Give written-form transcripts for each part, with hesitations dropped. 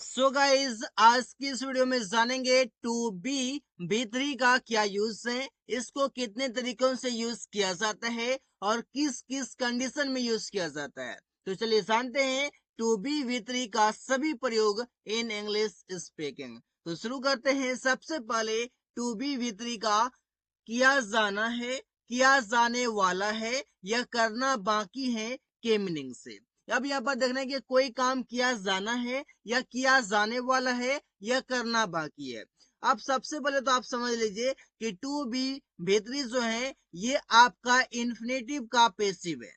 So guys आज की इस वीडियो में जानेंगे टू बी V3 का क्या यूज है, इसको कितने तरीकों से यूज किया जाता है और किस किस कंडीशन में यूज किया जाता है। तो चलिए जानते हैं टू बी V3 का सभी प्रयोग इन इंग्लिश स्पीकिंग। तो शुरू करते हैं। सबसे पहले टू बी V3 का किया जाना है, किया जाने वाला है या करना बाकी है के मीनिंग से। अब यहाँ पर देखना है कि कोई काम किया जाना है या किया जाने वाला है या करना बाकी है। अब सबसे पहले तो आप समझ लीजिए कि टू बी V3 जो है ये आपका इन्फिनेटिव का पैसिव है।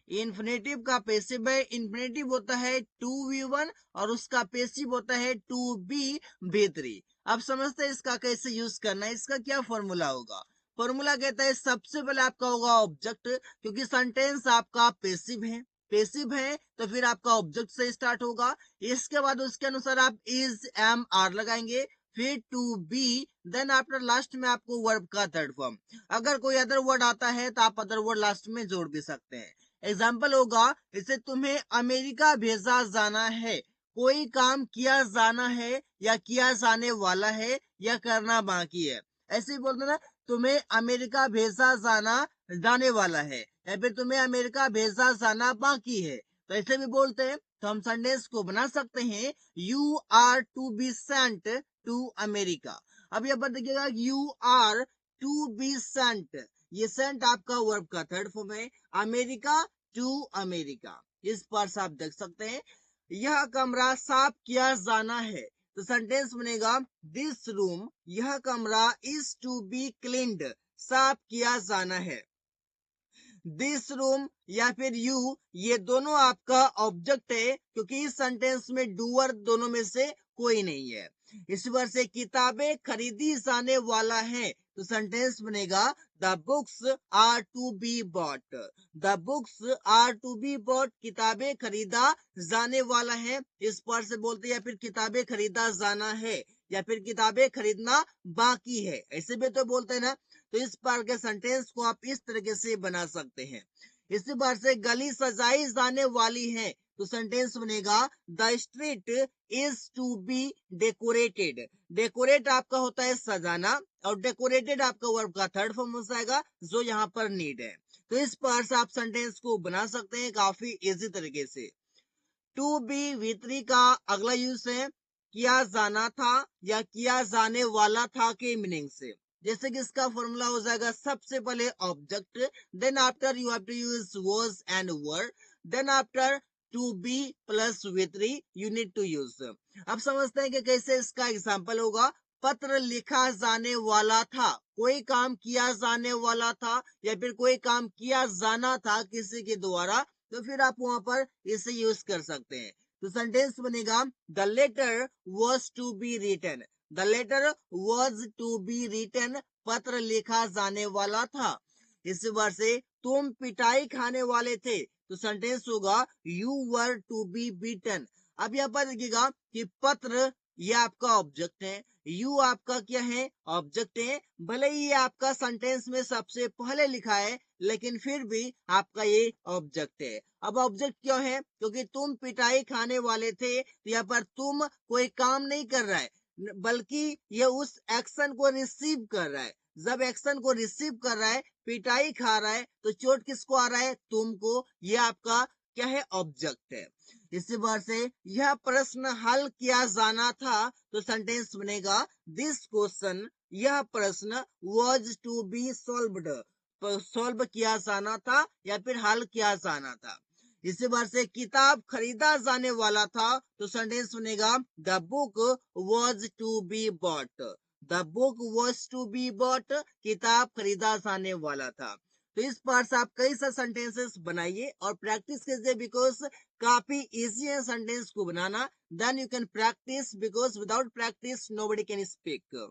इन्फिनेटिव का पैसिव है। इन्फिनेटिव होता है टू V1 और उसका पैसिव होता है टू बी V3। अब समझते हैं इसका कैसे यूज करना है। इसका क्या फॉर्मूला होगा। फॉर्मूला कहता है सबसे पहले आपका होगा ऑब्जेक्ट, क्योंकि सेंटेंस आपका पैसिव है। पैसिव है तो फिर आपका ऑब्जेक्ट से स्टार्ट होगा। इसके बाद उसके अनुसार आप इज एम आर लगाएंगे, फिर to be, then after last में आपको वर्ब का थर्ड फॉर्म। अगर कोई अदर वर्ड आता है तो आप अदर वर्ड लास्ट में जोड़ भी सकते हैं। एग्जाम्पल होगा जैसे तुम्हें अमेरिका भेजा जाना है। कोई काम किया जाना है या किया जाने वाला है या करना बाकी है। ऐसे ही बोलते ना, तुम्हें अमेरिका भेजा जाने वाला है या फिर तुम्हें अमेरिका भेजा जाना बाकी है। तो ऐसे भी बोलते हैं। तो हम सेंटेंस को बना सकते हैं you are to be sent to America. अब यहाँ पर देखिएगा you are to be sent, ये सेंट आपका वर्ब का थर्ड फॉर्म है। अमेरिका टू अमेरिका, इस पर से आप देख सकते हैं। यह कमरा साफ किया जाना है, तो सेंटेंस बनेगा दिस रूम, यह कमरा इज टू बी क्लीन्ड, साफ किया जाना है। दिस रूम या फिर यू, ये दोनों आपका ऑब्जेक्ट है, क्योंकि इस सेंटेंस में डूअर दोनों में से कोई नहीं है। इस बार से किताबें खरीदी जाने वाला है, तो सेंटेंस बनेगा the books are to be bought. The books are to be bought, किताबें खरीदा जाने वाला है। इस पर से बोलते या फिर किताबें खरीदा जाना है या फिर किताबें खरीदना बाकी है, ऐसे भी तो बोलते हैं ना। तो इस बार के सेंटेंस को आप इस तरीके से बना सकते हैं। इसी बार से गली सजाई जाने वाली है, तो सेंटेंस बनेगा the street is to be decorated. Decorate आपका होता है सजाना और डेकोरेटेड आपका वर्ब का थर्ड फॉर्म हो जाएगा, जो यहाँ पर नीड है। तो इस पर से आप सेंटेंस को बना सकते हैं काफी इजी तरीके से। टू बी V3 का अगला यूज है किया जाना था या किया जाने वाला था के मीनिंग से। जैसे कि इसका फॉर्मूला हो जाएगा सबसे पहले object, then after you have to use was and were, then after to be plus V3 you need to use. अब समझते हैं कि कैसे इसका एग्जाम्पल होगा। पत्र लिखा जाने वाला था, कोई काम किया जाने वाला था या फिर कोई काम किया जाना था किसी के द्वारा, तो फिर आप वहां पर इसे यूज कर सकते हैं। तो सेंटेंस बनेगा the letter was to be written. The letter was to be written, पत्र लिखा जाने वाला था। इस बार से तुम पिटाई खाने वाले थे, तो सेंटेंस होगा you were to be beaten. अब यहाँ पर देखिएगा कि पत्र ये आपका ऑब्जेक्ट है, यू आपका क्या है, ऑब्जेक्ट है। भले ही ये आपका सेंटेंस में सबसे पहले लिखा है, लेकिन फिर भी आपका ये ऑब्जेक्ट है। अब ऑब्जेक्ट क्यों है, क्योंकि तुम पिटाई खाने वाले थे, तो यहाँ पर तुम कोई काम नहीं कर रहा है, बल्कि ये उस एक्शन को रिसीव कर रहा है। जब एक्शन को रिसीव कर रहा है, पिटाई खा रहा है, तो चोट किसको आ रहा है, तुमको। ये आपका क्या है, ऑब्जेक्ट है। इसी बार से यह प्रश्न हल किया जाना था, तो सेंटेंस बनेगा दिस क्वेश्चन, यह प्रश्न was to be solved, solve किया जाना था या फिर हल किया जाना था। इसी बार से किताब खरीदा जाने वाला था, तो सेंटेंस सुनेगा the book was to be bought. The book was to be bought, किताब खरीदा जाने वाला था। तो इस पार्ट से आप कई सारे सेंटेंसेस बनाइए और प्रैक्टिस कीजिए, बिकॉज काफी इजी है सेंटेंस को बनाना। Then you can practise, because without practice nobody can speak.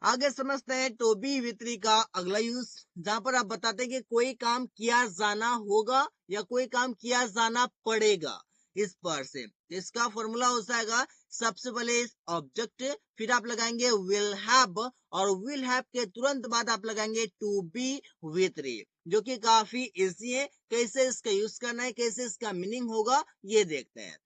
आगे समझते हैं टू बी V3 का अगला यूज, जहां पर आप बताते हैं कि कोई काम किया जाना होगा या कोई काम किया जाना पड़ेगा। इस पर से इसका फॉर्मूला हो जाएगा सबसे पहले ऑब्जेक्ट, फिर आप लगाएंगे विल हैव और विल हैव के तुरंत बाद आप लगाएंगे टू बी V3। जो कि काफी इजी है। कैसे इसका यूज करना है, कैसे इसका मीनिंग होगा, ये देखते हैं।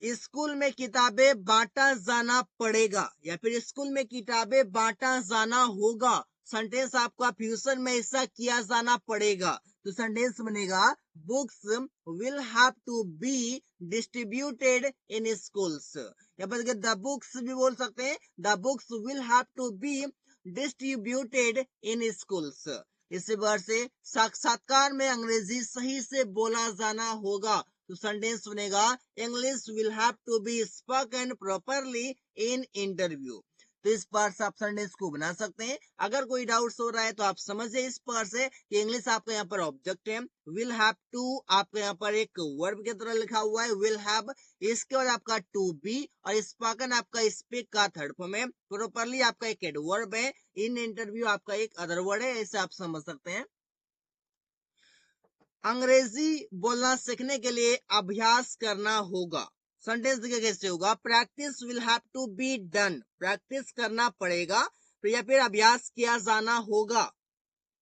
स्कूल में किताबें बांटा जाना पड़ेगा या फिर स्कूल में किताबें बांटा जाना होगा। सेंटेंस आपका फ्यूचर में ऐसा किया जाना पड़ेगा, तो सेंटेंस बनेगा books will have to be distributed in schools. या पर द बुक्स भी बोल सकते हैं, the books will have to be distributed in schools. इसी वर्ड से साक्षात्कार में अंग्रेजी सही से बोला जाना होगा, तो सेंटेंस बनेगा English will have to be spoken properly in interview. तो इस पार्ट से आप सेंटेंस को बना सकते हैं। अगर कोई डाउट्स हो रहा है तो आप समझिए इस पार्ट से कि इंग्लिश आपका यहाँ पर ऑब्जेक्ट है, विल हैव टू आपका यहाँ पर एक वर्ब की तरह लिखा हुआ है विल हैव, इसके बाद आपका टू बी, और स्पोकन आपका स्पीक का थर्ड फॉर्म है, प्रॉपरली आपका एक एडवर्ब है, इन इंटरव्यू आपका एक अदर वर्ड है, ऐसे आप समझ सकते हैं। अंग्रेजी बोलना सीखने के लिए अभ्यास करना होगा। सेंटेंस देखिए कैसे होगा, practice will have to be done, practice करना पड़ेगा, या फिर अभ्यास किया जाना होगा।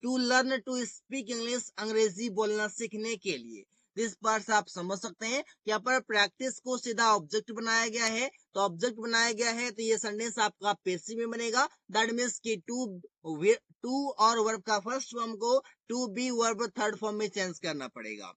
To learn to speak English, अंग्रेजी बोलना सीखने के लिए। इस पार्ट से आप समझ सकते हैं कि यहाँ पर प्रैक्टिस को सीधा ऑब्जेक्ट बनाया गया है, तो ऑब्जेक्ट बनाया गया है तो ये सेंटेंस आपका पैसिव में बनेगा। दैट मीन्स कि टू और वर्ब का फर्स्ट फॉर्म को to be verb third form में चेंज करना पड़ेगा।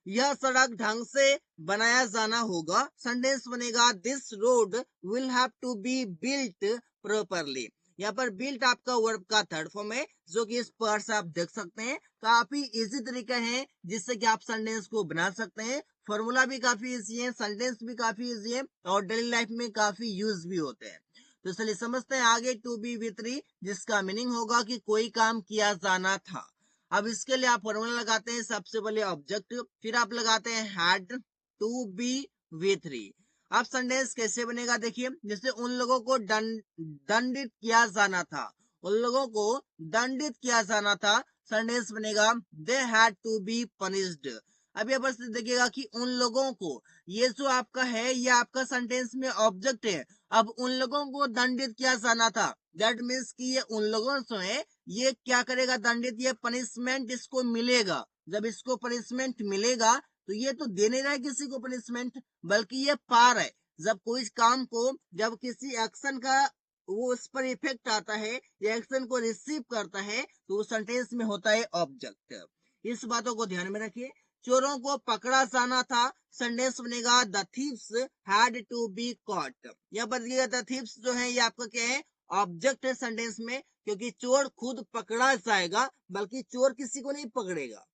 यह सड़क ढंग से बनाया जाना होगा, सेंटेंस बनेगा this road will have to be built properly. यहाँ पर बिल्ट आपका वर्ब का थर्ड फॉर्म है, जो कि इस पर से आप देख सकते हैं। काफी इजी तरीका है जिससे कि आप सेंटेंस को बना सकते हैं। फॉर्मूला भी काफी इजी है, सेंटेंस भी काफी इजी है, और डेली लाइफ में काफी यूज भी होते हैं। तो चलिए समझते हैं आगे टू बी V3, जिसका मीनिंग होगा कि कोई काम किया जाना था। अब इसके लिए आप फॉर्मूला लगाते हैं, सबसे पहले ऑब्जेक्ट, फिर आप लगाते हैं हैड टू बी V3। अब सेंटेंस कैसे बनेगा देखिए, जैसे उन लोगों को दंडित किया जाना था, उन लोगों को दंडित किया जाना था, सेंटेंस बनेगा they had to be punished. अब यहाँ पर देखिएगा कि उन लोगों को, ये जो आपका है ये आपका सेंटेंस में ऑब्जेक्ट है। अब उन लोगों को दंडित किया जाना था, दैट मीन्स कि ये उन लोगों से है, ये क्या करेगा दंडित, ये पनिशमेंट इसको मिलेगा। जब इसको पनिशमेंट मिलेगा तो ये तो दे नहीं रहा है किसी को पनिशमेंट, बल्कि ये पा रहा है। जब कोई काम को, जब किसी एक्शन का वो उस पर इफेक्ट आता है या एक्शन को रिसीव करता है, तो उस सेंटेंस में होता है ऑब्जेक्ट। इस बातों को ध्यान में रखिए। चोरों को पकड़ा जाना था, सेंटेंस बनेगा the thieves had to be caught. यहाँ पर द थीव्स जो है ये आपका क्या है, ऑब्जेक्ट है सेंटेंस में, क्योंकि चोर खुद पकड़ा जाएगा, बल्कि चोर किसी को नहीं पकड़ेगा।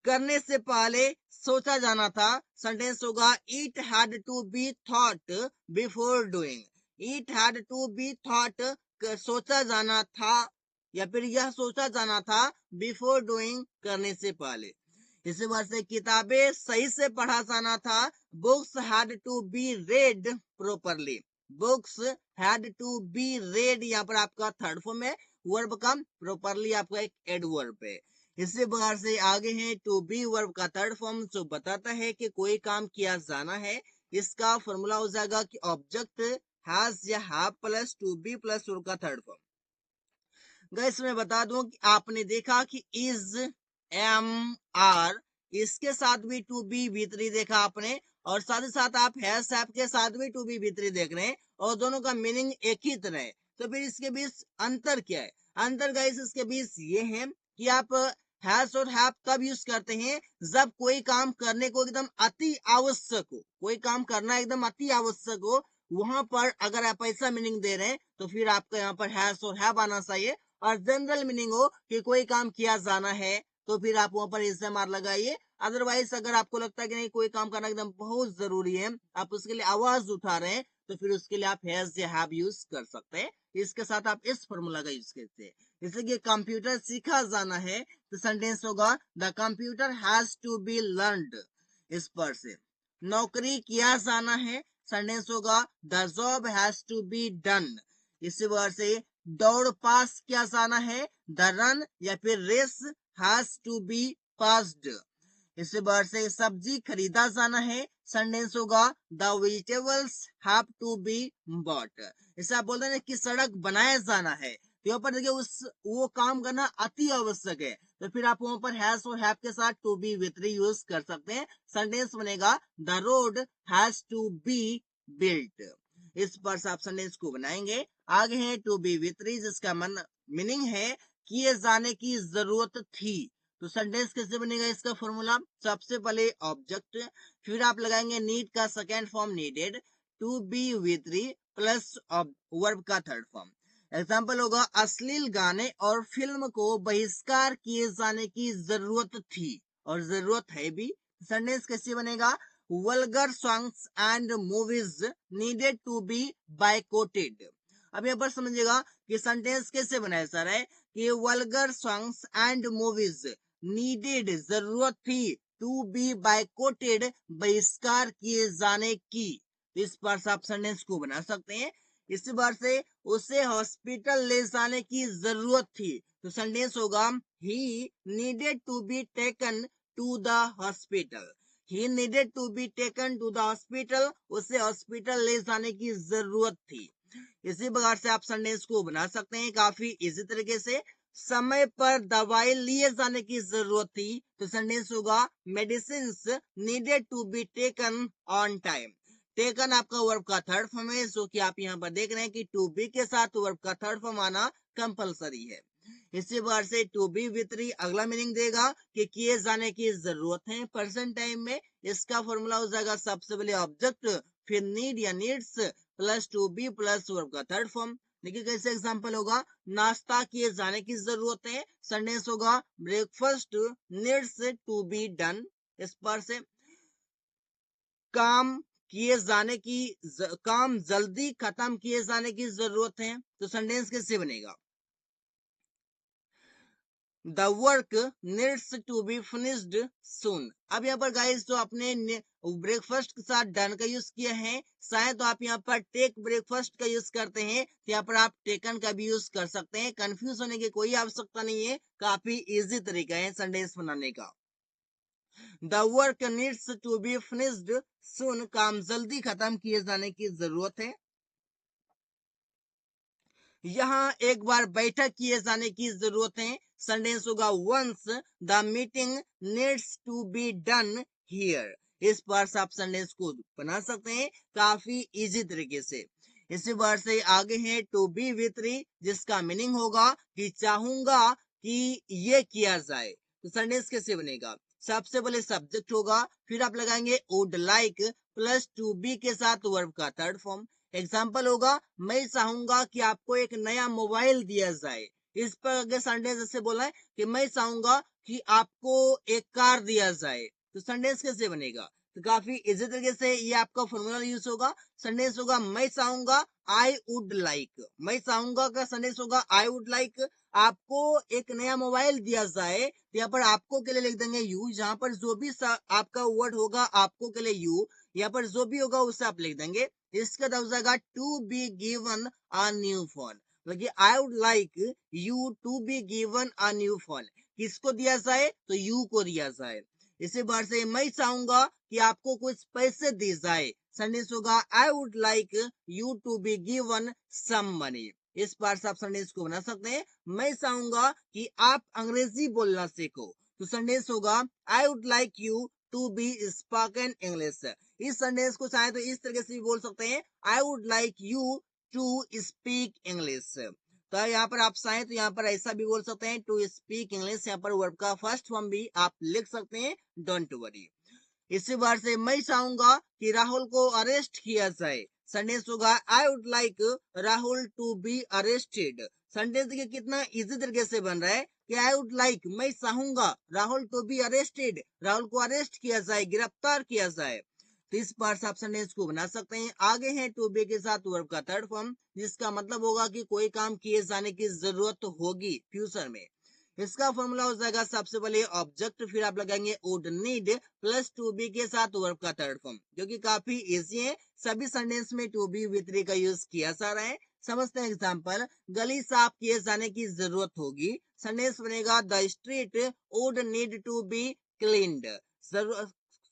करने से पहले सोचा जाना था, सेंटेंस होगा it had to be thought before doing. It had to be thought, सोचा जाना था, या फिर यह सोचा जाना था बिफोर डूइंग, करने से पहले। इसी बात से किताबें सही से पढ़ा जाना था, books had to be read properly. Books had to be read, यहाँ पर आपका थर्ड फॉर्म है, वर्ब का प्रॉपरली आपका एक एडवर्ब है। इसी प्रकार से आगे है टू बी वर्ब का थर्ड फॉर्म, जो बताता है कि कोई काम किया जाना है। इसका फॉर्मूला हो जाएगा कि ऑब्जेक्ट हैज या have plus to be plus verb का थर्ड फॉर्म। गाइस मैं बता दूं कि आपने देखा कि इज, एम, आर, इसके साथ भी टू बी V3 देखा आपने, और साथ ही साथ आप हैज हैव के साथ भी टू बी V3 देख रहे हैं, और दोनों का मीनिंग एक ही तरह है। तो फिर इसके बीच अंतर क्या है? अंतर गाइस इसके बीच ये है कि आप हैज और हैव तब यूज करते हैं जब कोई काम करने को एकदम अति आवश्यक हो, कोई काम करना एकदम अति आवश्यक हो, वहां पर अगर आप ऐसा मीनिंग दे रहे हैं तो फिर आपका यहाँ पर हैज और हैव आना चाहिए। और जनरल मीनिंग हो कि कोई काम किया जाना है तो फिर आप वहां पर इस्तेमाल लगाइए। अदरवाइज अगर आपको लगता है कि नहीं कोई काम करना एकदम बहुत जरूरी है, आप उसके लिए आवाज उठा रहे हैं, तो फिर उसके लिए आप हैज या हैव यूज कर सकते हैं। इसके साथ आप इस फॉर्मूला का यूज करते हैं। जैसे कि कंप्यूटर सीखा जाना है, तो सेंटेंस होगा the computer has to be learned. इस पर से नौकरी किया जाना है, सेंटेंस होगा the job has to be done. इसी वर्ड से दौड़ पास किया जाना है, द रन या फिर race has to be passed. इसी वर्ड से सब्जी खरीदा जाना है, सेंटेंस होगा the vegetables have to be bought. इसे आप बोलते हैं कि सड़क बनाया जाना है, तो यहाँ पर देखिए वो काम करना अति आवश्यक है, तो फिर आप वहां पर हैज और हैव के साथ टू बी विथ यूज कर सकते हैं। सेंटेंस बनेगा the road has to be built. इस पर से आप सेंटेंस को बनाएंगे। आगे है टू बी विथ जिसका मीनिंग है किए जाने की जरूरत थी। तो सेंटेंस कैसे बनेगा इसका फॉर्मूला, सबसे पहले ऑब्जेक्ट, फिर आप लगाएंगे नीड का second form needed, to be with plus verb का थर्ड फॉर्म। एग्जाम्पल होगा अश्लील गाने और फिल्म को बहिष्कार किए जाने की जरूरत थी, और जरूरत है भी। सेंटेंस कैसे बनेगा, vulgar songs and movies needed to be boycotted. अब यहाँ पर समझिएगा कि सेंटेंस कैसे बनाया जा रहा है कि vulgar songs and movies needed जरूरत थी टू बी बायकॉटेड बहिष्कार किए जाने की। इस बार से आप सेंटेंस को बना सकते हैं। इसी बार से उसे हॉस्पिटल ले जाने की जरूरत थी, तो सेंटेंस होगा he needed to be taken to the hospital. He needed to be taken to the hospital, उसे हॉस्पिटल ले जाने की जरूरत थी। इसी प्रकार से आप सेंटेंस को बना सकते हैं काफी इजी तरीके से। समय पर दवाई लिए जाने की जरूरत थी, तो सेंटेंस होगा medicine needed to be taken on time. Taken आपका वर्ब का थर्ड फॉर्म है, जो कि आप यहाँ पर देख रहे हैं कि टू बी के साथ वर्ब का थर्ड फॉर्म आना कंपलसरी है। इसी बार से टू बी विथ अगला मीनिंग देगा कि किए जाने की जरूरत है प्रेजेंट टाइम में। इसका फॉर्मूला हो जाएगा सबसे पहले ऑब्जेक्ट, फिर नीड या needs plus to be plus verb का थर्ड फॉर्म। देखिए कैसे एग्जांपल होगा, नाश्ता किए जाने की जरूरत है, सेंटेंस होगा breakfast needs to be done. इस पर से काम किए जाने की काम जल्दी खत्म किए जाने की जरूरत है, तो सेंटेंस कैसे बनेगा, the work needs to be finished soon. अब यहाँ पर गाइस जो आपने ब्रेकफास्ट के साथ डन का यूज किया है, शायद तो आप यहाँ पर टेक ब्रेकफास्ट का यूज करते हैं, तो यहाँ पर आप टेकन का भी यूज कर सकते हैं। कंफ्यूज होने की कोई आवश्यकता नहीं है, काफी इजी तरीका है सेंटेंस बनाने का। The work needs to be finished soon, काम जल्दी खत्म किए जाने की जरूरत है। यहाँ एक बार बैठक किए जाने की जरूरत है, सेंटेंस होगा once the meeting needs to be done here. इस बार से आप सेंटेंस को बना सकते हैं काफी इजी तरीके से। इसी बार से आगे है टू बी विथ जिसका मीनिंग होगा कि चाहूंगा कि ये किया जाए। तो सेंटेंस कैसे बनेगा, सबसे पहले सब्जेक्ट होगा, फिर आप लगाएंगे would like plus to be के साथ वर्ब का थर्ड फॉर्म। एग्जाम्पल होगा मैं चाहूंगा कि आपको एक नया मोबाइल दिया जाए। इस पर अगर सेंटेंस ऐसे बोला है कि मैं चाहूंगा कि आपको एक कार दिया जाए, तो सेंटेंस कैसे बनेगा, तो काफी इजी तरीके से ये आपका फॉर्मूला यूज होगा। सेंटेंस होगा मैं चाहूंगा आई वुड लाइक। मैं चाहूंगा का सेंटेंस होगा आई वुड लाइक आपको एक नया मोबाइल दिया जाए, तो यहाँ पर आपको के लिए लिख देंगे यू। जहां पर जो भी आपका वर्ड होगा आपको के लिए यू, यहाँ पर जो भी होगा उसे आप लिख देंगे। इसका हो जाएगा to be given a new phone. I would like you to be given a new phone, किसको दिया जाए, तो यू को दिया जाए। इसी बार से मैं चाहूंगा कि आपको कुछ पैसे दिए जाए, सेंटेंस होगा I would like you to be given some money. इस बार से आप सेंटेंस को बना सकते हैं, मैं चाहूंगा कि आप अंग्रेजी बोलना सीखो, तो सेंटेंस होगा I would like you to be spoken English. इस सेंटेंस को चाहे तो इस तरीके से भी बोल सकते हैं, I would like you to speak English. तो यहाँ पर आप चाहें तो यहाँ पर ऐसा भी बोल सकते हैं टू स्पीक इंग्लिश। यहाँ पर वर्ब का फर्स्ट फॉर्म भी आप लिख सकते हैं, डोंट वरी। इसी बार से मैं चाहूंगा कि राहुल को अरेस्ट किया जाए, सेंटेंस होगा I would like Rahul to be arrested. Sentence देखिए कितना इजी तरीके से बन रहा है कि आई वुड लाइक मैं चाहूंगा Rahul to be arrested, Rahul को अरेस्ट किया जाए, गिरफ्तार किया जाए। तो इस बार से आप सेंटेंस को बना सकते हैं। आगे है टू बी के साथ वर्ब का थर्ड फॉर्म, जिसका मतलब होगा कि कोई काम किए जाने की जरूरत होगी फ्यूचर में। इसका फॉर्मूला हो जाएगा सबसे पहले ऑब्जेक्ट, फिर आप लगाएंगे would need plus to be के साथ वर्ब का थर्ड फॉर्म, जो कि काफी इजी है। सभी सेंटेंस में टू बी विथ का यूज किया जा रहा है। समझते हैं एग्जांपल, गली साफ किए जाने की जरूरत होगी, सेंटेंस बनेगा the street would need to be cleaned.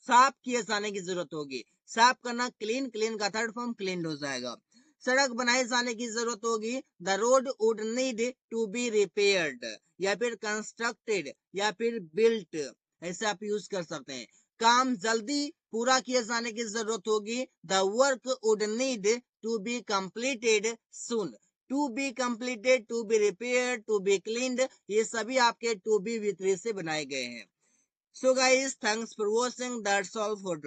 साफ किए जाने की जरूरत होगी, साफ करना क्लीन, क्लीन का थर्ड फॉर्म क्लीन हो जाएगा। सड़क बनाए जाने की जरूरत होगी, the road would need to be repaired, या फिर कंस्ट्रक्टेड, या फिर बिल्ट, ऐसे आप यूज कर सकते हैं। काम जल्दी पूरा किए जाने की जरूरत होगी, the work would need to be completed soon. To be completed, to be repaired, to be cleaned, ये सभी आपके टू बी विथ से बनाए गए हैं। So guys, thanks for watching, that's all for today.